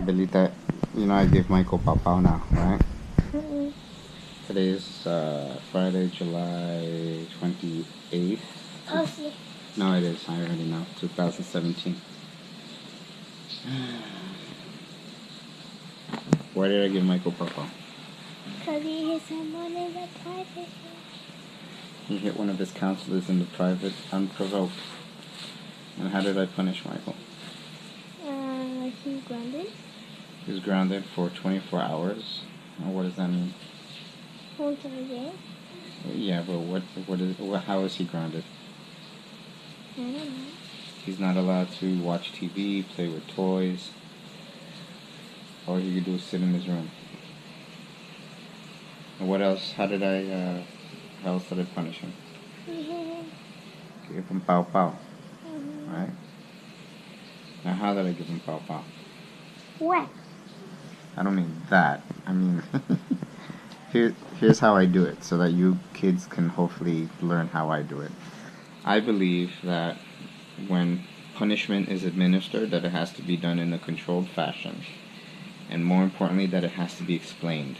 Belita, you know I give Michael Pau now, right? Mm-mm. Today's Friday, July 28th. Oh, see. No, it is. I already know. 2017. Why did I give Michael Pau? Because he hit someone in the private. He hit one of his counselors in the private unprovoked. And how did I punish Michael? He grounded. He was grounded for 24 hours. What does that mean? Whole time. Yeah, but how is he grounded? I don't know. He's not allowed to watch TV, play with toys. All he could do is sit in his room. And what else? How else did I punish him? Give him Pau. Right? Now, how did I give him Pau? What? I don't mean that. I mean, here's how I do it so that you kids can hopefully learn how I do it. I believe that when punishment is administered, that it has to be done in a controlled fashion. And more importantly, that it has to be explained.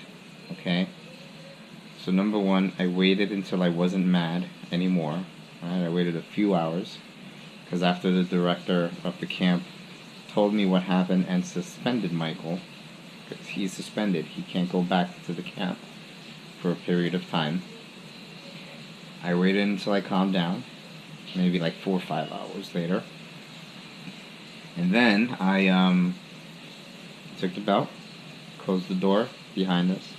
Okay? So number one, I waited until I wasn't mad anymore. Right? I waited a few hours. Because after the director of the camp told me what happened and suspended Michael, because he's suspended, he can't go back to the camp for a period of time. I waited until I calmed down, maybe like 4 or 5 hours later. And then I took the belt, closed the door behind us,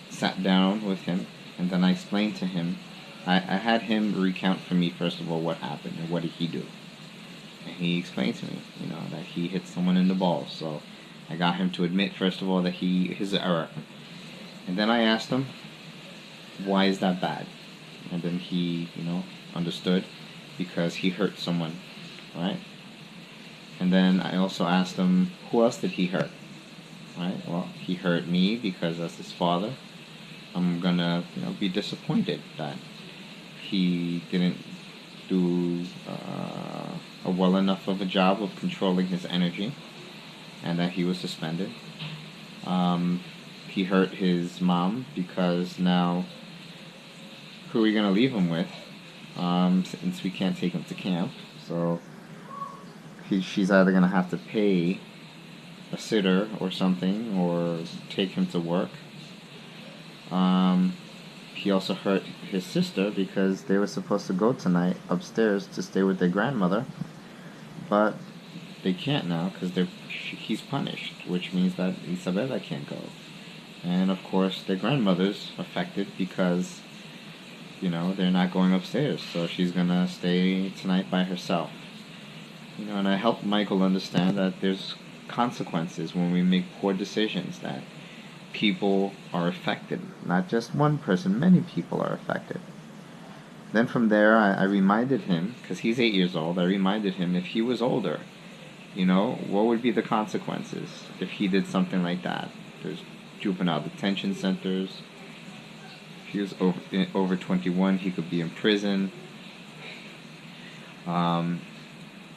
sat down with him, and then I explained to him. I had him recount for me, first of all, what happened and what did he do. And he explained to me, that he hit someone in the balls. So I got him to admit, first of all, that his error. And then I asked him, why is that bad? And then he, understood because he hurt someone, right? And then I also asked him, who else did he hurt? Right? Well, he hurt me because as his father, I'm gonna, be disappointed that he didn't do a well enough of a job of controlling his energy, and that he was suspended. He hurt his mom because now, who are we gonna leave him with? Since we can't take him to camp, so she's either gonna have to pay a sitter or something, or take him to work. He also hurt his sister because they were supposed to go tonight upstairs to stay with their grandmother, but they can't now because he's punished, which means that Isabella can't go. And of course, their grandmother's affected because, they're not going upstairs, so she's gonna stay tonight by herself. And I helped Michael understand that there's consequences when we make poor decisions, that people are affected. Not just one person, many people are affected. Then from there, I reminded him, because he's 8 years old, I reminded him if he was older, what would be the consequences if he did something like that? There's juvenile detention centers. If he was over 21, he could be in prison. Right?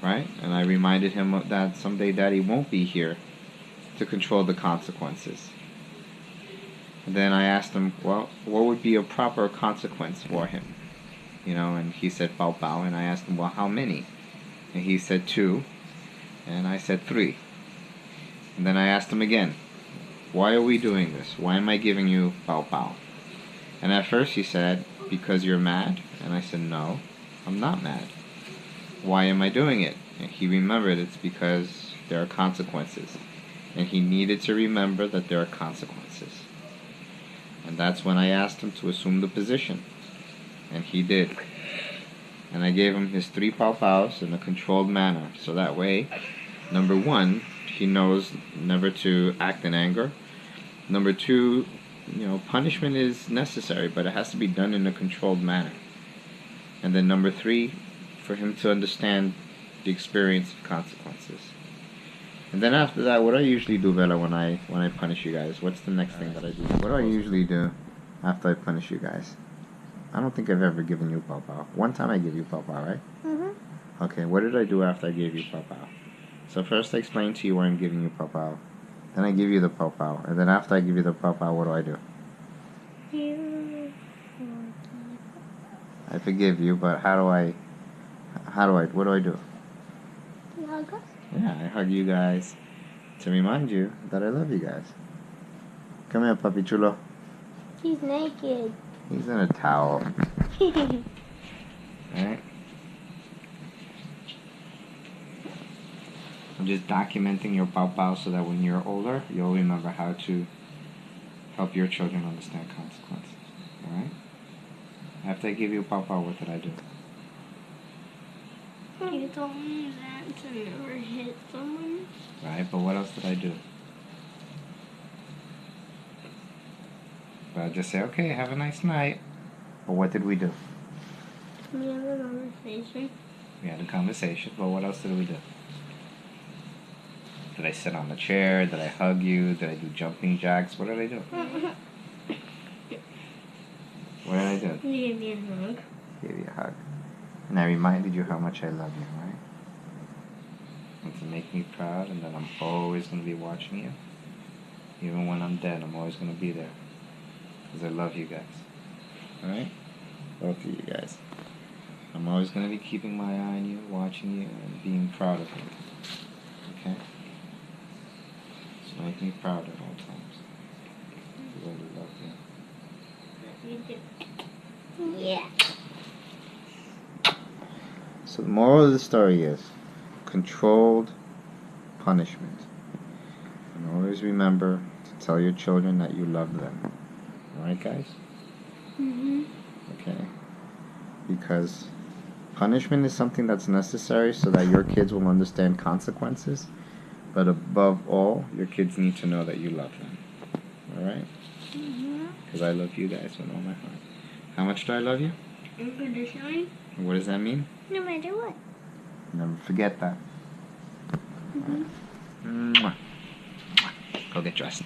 And I reminded him that someday Daddy won't be here to control the consequences. And then I asked him, well, what would be a proper consequence for him? And he said Pau, and I asked him, well, how many? And he said 2, and I said 3. And then I asked him again, why are we doing this? Why am I giving you Pau? And at first he said, because you're mad? And I said, no, I'm not mad. Why am I doing it? And he remembered it's because there are consequences. And he needed to remember that there are consequences. And that's when I asked him to assume the position. And he did. And I gave him his 3 Paus in a controlled manner. So that way, number 1, he knows never to act in anger. Number 2, punishment is necessary, but it has to be done in a controlled manner. And then number 3, for him to understand the experience of consequences. And then after that, what do I usually do, Bella, when I punish you guys? What's the next thing that I do? What do I usually do after I punish you guys? I don't think I've ever given you Pau. One time I gave you Pau, right? Mm-hmm. Okay, what did I do after I gave you Pau? So first I explained to you why I'm giving you Pau. Then I give you the pow pow. And then after I give you the pow pow, what do I do? You I forgive you, but what do I do? hug us. Yeah, I hug you guys to remind you that I love you guys. Come here, puppy chulo. He's naked. He's in a towel. Alright? I'm just documenting your pow pow so that when you're older, you'll remember how to help your children understand consequences. Alright? After I give you a pow pow, what did I do? You told me that to never hit someone. Right? But what else did I do? But I just say, okay, have a nice night. But what did we do? We have a conversation. We had a conversation, but what else did we do? Did I sit on the chair? Did I hug you? Did I do jumping jacks? What did I do? What did I do? You gave me a hug. Gave you a hug. And I reminded you how much I love you, right? And to make me proud, and that I'm always going to be watching you. Even when I'm dead, I'm always going to be there. Because I love you guys. Alright? Both of you guys. I'm always going to be keeping my eye on you, watching you, and being proud of you. Okay? So make me proud at all times. Because I love you. You do. Yeah. So the moral of the story is controlled punishment. And always remember to tell your children that you love them. Alright, guys? Mhm. Okay? Because punishment is something that's necessary so that your kids will understand consequences. But above all, your kids need to know that you love them. Alright? Mhm. Because I love you guys with all my heart. How much do I love you? Unconditionally. And what does that mean? No matter what. Never forget that. Mhm. Mwah. Go get dressed.